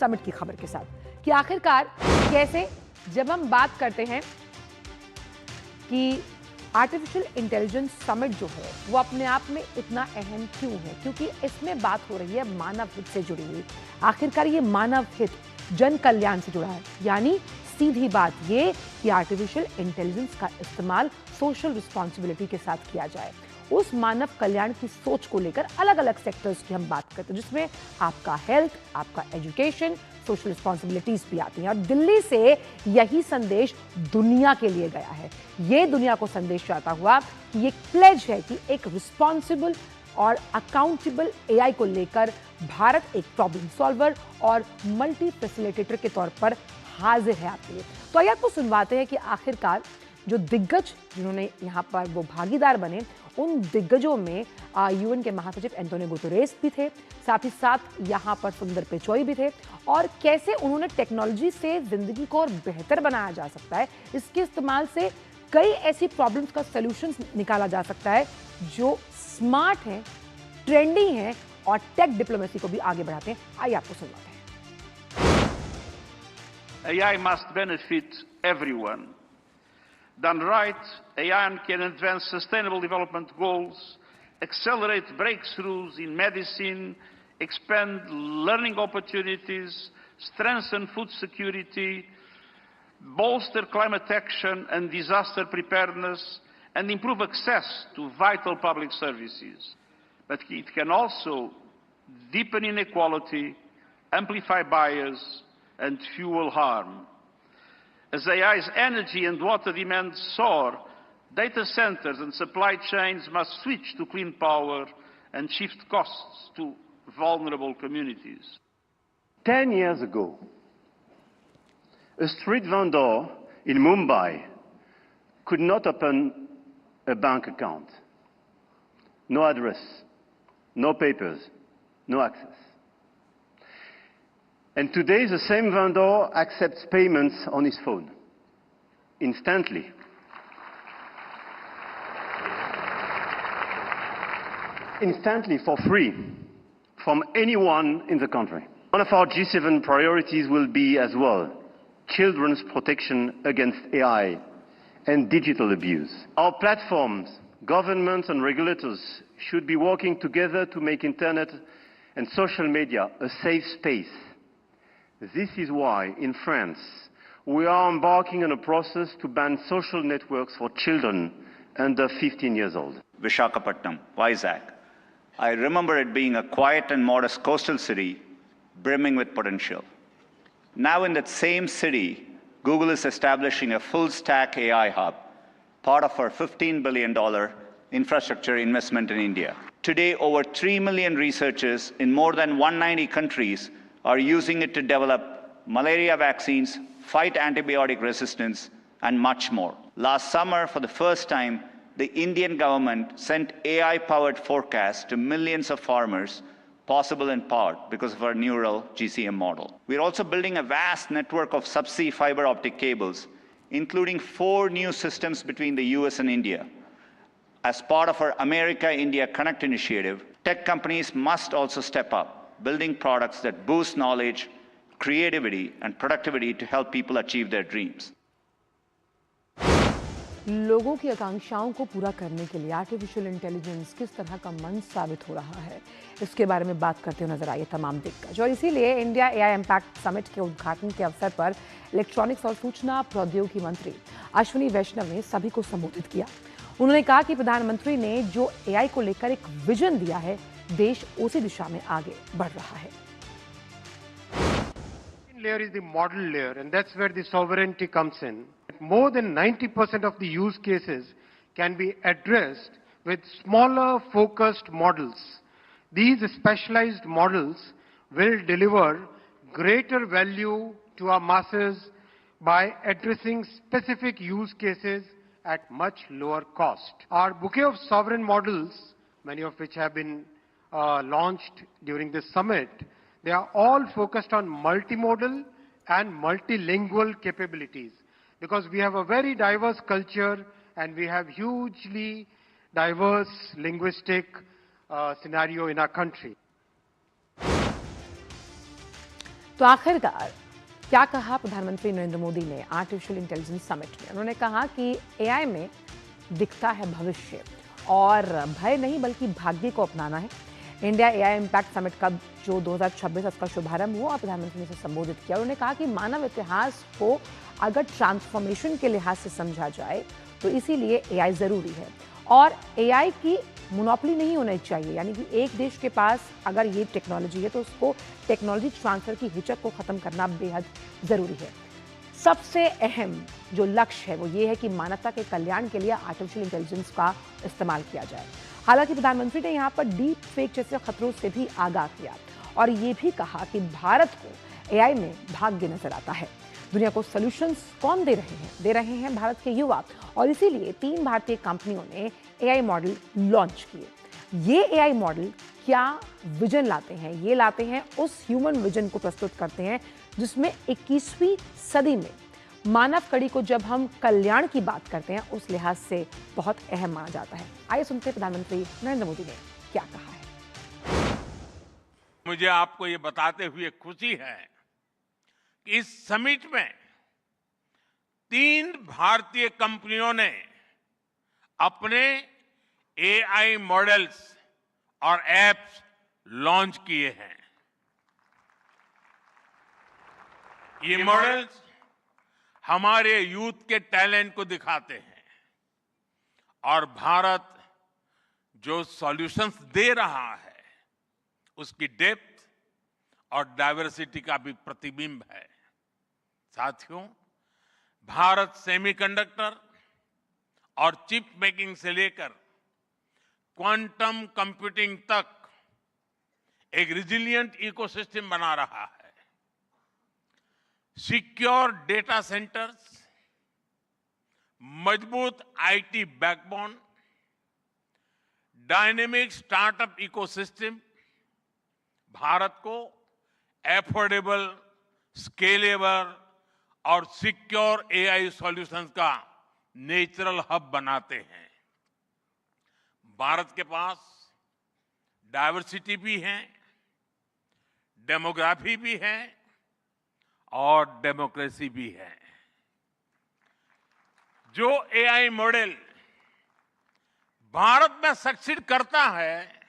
Summit की खबर के साथ कि आखिरकार कैसे जब हम बात करते हैं कि आर्टिफिशियल इंटेलिजेंस समिट जो है वो अपने आप में इतना अहम क्यों है, क्योंकि इसमें बात हो रही है मानव हित से जुड़ी हुई। आखिरकार ये मानव हित जन कल्याण से जुड़ा है, यानी सीधी बात ये कि आर्टिफिशियल इंटेलिजेंस का इस्तेमाल सोशल रिस्पॉन्सिबिलिटी के साथ किया जाए। उस मानव कल्याण की सोच को लेकर अलग अलग सेक्टर्स की हम बात करते हैं, जिसमें आपका हेल्थ, आपका एजुकेशन, सोशल रिस्पॉन्सिबिलिटीज भी आती हैं। और दिल्ली से यही संदेश दुनिया के लिए गया है। ये दुनिया को संदेश जाता हुआ कि ये प्लेज है कि एक रिस्पॉन्सिबल और अकाउंटेबल एआई को लेकर भारत एक प्रॉब्लम सॉल्वर और मल्टी फैसिलिटेटर के तौर पर हाजिर है आपके लिए। तो आइए आपको सुनवाते हैं कि आखिरकार जो दिग्गज जिन्होंने यहाँ पर वो भागीदार बने, उन दिग्गजों में यूएन के महासचिव एंटोनियो गुतेरेस भी थे, साथ ही साथ यहाँ पर सुंदर पिचाई भी थे, और कैसे उन्होंने टेक्नोलॉजी से जिंदगी को और बेहतर बनाया जा सकता है, इसके इस्तेमाल से कई ऐसी प्रॉब्लम्स का सॉल्यूशंस निकाला जा सकता है जो स्मार्ट हैं, ट्रेंडी हैं और टेक डिप्लोमेसी को भी आगे बढ़ाते हैं। आइए आपको सुनवाते हैं। AI must benefit everyone. Done right, AI can advance sustainable development goals, accelerate breakthroughs in medicine, expand learning opportunities, strengthen food security, bolster climate action and disaster preparedness, and improve access to vital public services. But it can also deepen inequality, amplify bias, and fuel harm. As AI's energy and water demands soar, data centers and supply chains must switch to clean power and shift costs to vulnerable communities. 10 years ago, a street vendor in Mumbai could not open a bank account. No address, no papers, no access. And today, the same vendor accepts payments on his phone, instantly. Instantly, for free, from anyone in the country. One of our G7 priorities will be as well children's protection against AI and digital abuse. Our platforms, governments and regulators should be working together to make internet and social media a safe space. This is why, in France, we are embarking on a process to ban social networks for children under 15 years old. Visakhapatnam, Vizag. I remember it being a quiet and modest coastal city brimming with potential. Now in that same city, Google is establishing a full-stack AI hub, part of our $15 billion infrastructure investment in India. Today, over 3 million researchers in more than 190 countries are using it to develop malaria vaccines, fight antibiotic resistance, and much more. Last summer, for the first time, the Indian government sent AI-powered forecasts to millions of farmers, possible in part because of our neural GCM model. We're also building a vast network of subsea fiber optic cables, including 4 new systems between the US and India. As part of our America-India Connect initiative, tech companies must also step up, building products that boost knowledge, creativity, and productivity to help people achieve their dreams. लोगों की आकांक्षाओं को पूरा करने के लिए artificial intelligence किस तरह का मंच साबित हो रहा है, इसके बारे में बात करते हुए नजर आए तमाम दिग्गज। और इसीलिए इंडिया एआई इम्पैक्ट समिट के उद्घाटन के अवसर पर इलेक्ट्रॉनिक्स और सूचना प्रौद्योगिकी मंत्री अश्विनी वैष्णव ने सभी को संबोधित किया। उन्होंने कहा कि प्रधानमंत्री ने जो एआई को लेकर एक विजन दिया है, देश उसी दिशा में आगे बढ़ रहा है। Layer is the model layer, and that's where the sovereignty comes in. More than 90% of the use cases can be addressed with smaller focused models. These specialized models will deliver greater value to our masses by addressing specific use cases at much lower cost. Our bouquet of sovereign models, many of which have been launched during this summit, they are all focused on multimodal and multilingual capabilities, because we have a very diverse culture and we have hugely diverse linguistic scenario in our country. तो आखिरकार क्या कहा प्रधानमंत्री नरेंद्र मोदी ने artificial intelligence summit में? उन्होंने कहा कि एआई में दिखता है भविष्य और भय नहीं बल्कि भाग्य को अपनाना है। इंडिया एआई इम्पैक्ट समिट का जो 2026 उसका शुभारंभ हुआ, प्रधानमंत्री ने इसे संबोधित किया। उन्होंने कहा कि मानव इतिहास को अगर ट्रांसफॉर्मेशन के लिहाज से समझा जाए तो इसीलिए एआई जरूरी है और एआई की मोनोपोली नहीं होनी चाहिए, यानी कि एक देश के पास अगर ये टेक्नोलॉजी है तो उसको टेक्नोलॉजी ट्रांसफर की हिचक को खत्म करना बेहद जरूरी है। सबसे अहम जो लक्ष्य है वो ये है कि मानवता के कल्याण के लिए आर्टिफिशियल इंटेलिजेंस का इस्तेमाल किया जाए। हालांकि प्रधानमंत्री ने यहाँ पर डीप फेक जैसे खतरों से भी आगाह किया और ये भी कहा कि भारत को एआई में भाग्य नजर आता है। दुनिया को सॉल्यूशंस कौन दे रहे हैं? दे रहे हैं भारत के युवा, और इसीलिए 3 भारतीय कंपनियों ने एआई मॉडल लॉन्च किए। ये एआई मॉडल क्या विजन लाते हैं? ये लाते हैं उस ह्यूमन विजन को प्रस्तुत करते हैं जिसमें 21वीं सदी में मानव कड़ी को जब हम कल्याण की बात करते हैं उस लिहाज से बहुत अहम माना जाता है। आइए सुनते हैं प्रधानमंत्री नरेंद्र मोदी ने क्या कहा है। मुझे आपको ये बताते हुए खुशी है कि इस समिट में 3 भारतीय कंपनियों ने अपने एआई मॉडल्स और एप्स लॉन्च किए हैं। ये मॉडल्स हमारे यूथ के टैलेंट को दिखाते हैं और भारत जो सॉल्यूशंस दे रहा है उसकी डेप्थ और डाइवर्सिटी का भी प्रतिबिंब है। साथियों, भारत सेमीकंडक्टर और चिप मेकिंग से लेकर क्वांटम कंप्यूटिंग तक एक रिजिलिएंट इकोसिस्टम बना रहा है। सिक्योर डेटा सेंटर्स, मजबूत IT backbone, dynamic startup ecosystem Bharat को एफोर्डेबल, स्केलेबल और सिक्योर एआई सॉल्यूशंस का नेचुरल हब बनाते हैं। भारत के पास डाइवर्सिटी भी है, डेमोग्राफी भी है और डेमोक्रेसी भी है। जो एआई मॉडल भारत में सक्सीड करता है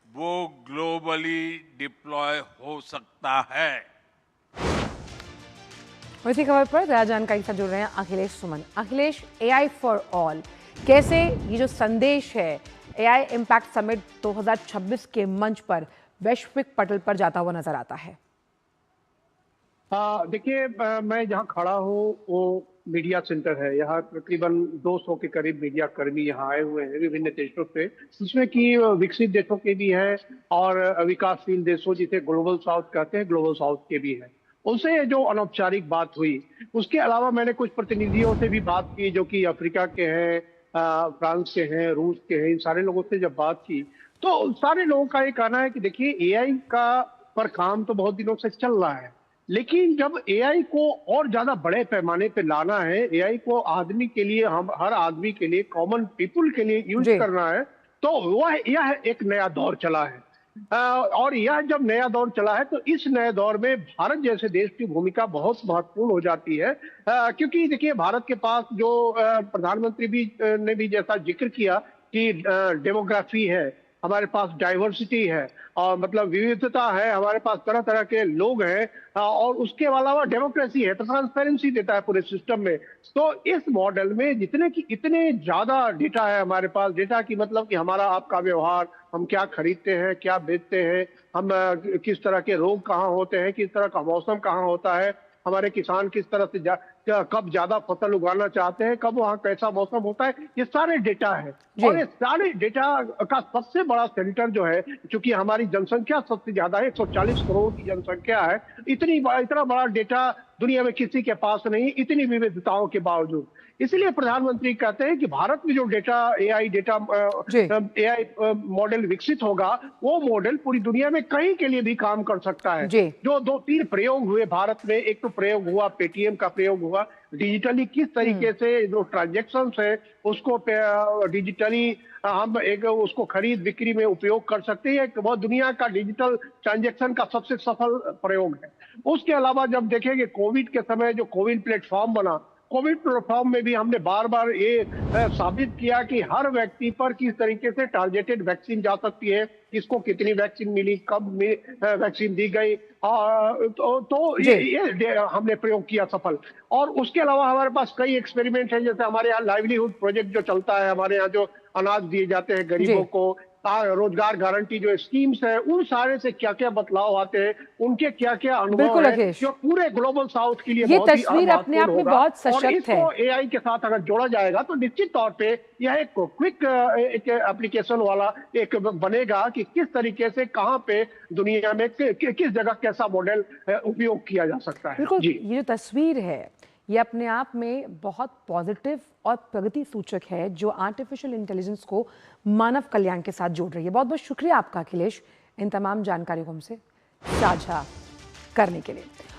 वो ग्लोबली डिप्लॉय हो सकता है। इसी खबर पर ज्यादा जानकारी से जुड़ रहे हैं अखिलेश सुमन। अखिलेश, एआई फॉर ऑल, कैसे ये जो संदेश है एआई इम्पैक्ट समिट 2026 के मंच पर वैश्विक पटल पर जाता हुआ नजर आता है? देखिए, मैं जहाँ खड़ा हूँ वो मीडिया सेंटर है। यहाँ तकरीबन 200 के करीब मीडिया कर्मी यहाँ आए हुए हैं विभिन्न देशों से, जिसमें कि विकसित देशों के भी हैं और विकासशील देशों जिसे ग्लोबल साउथ कहते हैं, ग्लोबल साउथ के भी हैं। उनसे जो अनौपचारिक बात हुई, उसके अलावा मैंने कुछ प्रतिनिधियों से भी बात की जो कि अफ्रीका के हैं, फ्रांस के हैं, रूस के हैं। इन सारे लोगों से जब बात की तो सारे लोगों का ये कहना है कि देखिए, एआई का पर काम तो बहुत दिनों से चल रहा है, लेकिन जब एआई को और ज्यादा बड़े पैमाने पे लाना है, एआई को आदमी के लिए, हम हर आदमी के लिए, कॉमन पीपुल के लिए यूज करना है, तो यह एक नया दौर चला है। और यह जब नया दौर चला है तो इस नए दौर में भारत जैसे देश की भूमिका बहुत महत्वपूर्ण हो जाती है, क्योंकि देखिए भारत के पास जो प्रधानमंत्री ने भी जैसा जिक्र किया कि डेमोग्राफी है, हमारे पास डाइवर्सिटी है और मतलब विविधता है, हमारे पास तरह तरह के लोग हैं और उसके अलावा डेमोक्रेसी है, तो ट्रांसपेरेंसी देता है पूरे सिस्टम में। तो इस मॉडल में इतने ज्यादा डेटा है हमारे पास, डेटा की मतलब कि हमारा आपका व्यवहार, हम क्या खरीदते हैं, क्या बेचते हैं, हम किस तरह के रोग कहाँ होते हैं, किस तरह का मौसम कहाँ होता है, हमारे किसान किस तरह से कब ज्यादा फसल उगाना चाहते हैं, कब वहाँ कैसा मौसम होता है, ये सारे डेटा है। और ये सारे डेटा का सबसे बड़ा सेंटर जो है, चूंकि हमारी जनसंख्या सबसे ज्यादा है, 140 करोड़ की जनसंख्या है, इतना बड़ा डेटा दुनिया में किसी के पास नहीं, इतनी विविधताओं के बावजूद। इसलिए प्रधानमंत्री कहते हैं कि भारत में जो एआई मॉडल विकसित होगा, वो मॉडल पूरी दुनिया में कहीं के लिए भी काम कर सकता है। जो 2-3 प्रयोग हुए भारत में, एक तो प्रयोग हुआ पेटीएम का प्रयोग होगा। डिजिटली किस तरीके से जो ट्रांजेक्शन है उसको डिजिटली हम एक उसको खरीद बिक्री में उपयोग कर सकते हैं। वो दुनिया का डिजिटल ट्रांजेक्शन का सबसे सफल प्रयोग है। उसके अलावा जब देखेंगे कोविड के समय जो कोविन प्लेटफॉर्म बना, कोविड प्लेटफॉर्म में भी हमने बार बार ये साबित किया कि हर व्यक्ति पर किस तरीके से टारगेटेड वैक्सीन जा सकती है, किसको कितनी वैक्सीन मिली, कब वैक्सीन दी गई, तो ये हमने प्रयोग किया सफल। और उसके अलावा हमारे पास कई एक्सपेरिमेंट हैं, जैसे हमारे यहाँ लाइवलीहुड प्रोजेक्ट जो चलता है, हमारे यहाँ जो अनाज दिए जाते हैं गरीबों को, रोजगार गारंटी जो स्कीम्स है, उन सारे से क्या क्या बदलाव आते हैं, उनके क्या क्या अनुभव है, जो पूरे ग्लोबल साउथ के लिए ये बहुत ही तस्वीर अपने आप में बहुत सशक्त है। और एआई के साथ अगर जोड़ा जाएगा तो निश्चित तौर पे यह एक क्विक एक एप्लीकेशन वाला एक बनेगा कि किस तरीके से कहां पे दुनिया में किस जगह कैसा मॉडल उपयोग किया जा सकता है। बिल्कुल, ये जो तस्वीर है ये अपने आप में बहुत पॉजिटिव और प्रगति सूचक है, जो आर्टिफिशियल इंटेलिजेंस को मानव कल्याण के साथ जोड़ रही है। बहुत बहुत शुक्रिया आपका अखिलेश, इन तमाम जानकारियों को हमसे साझा करने के लिए।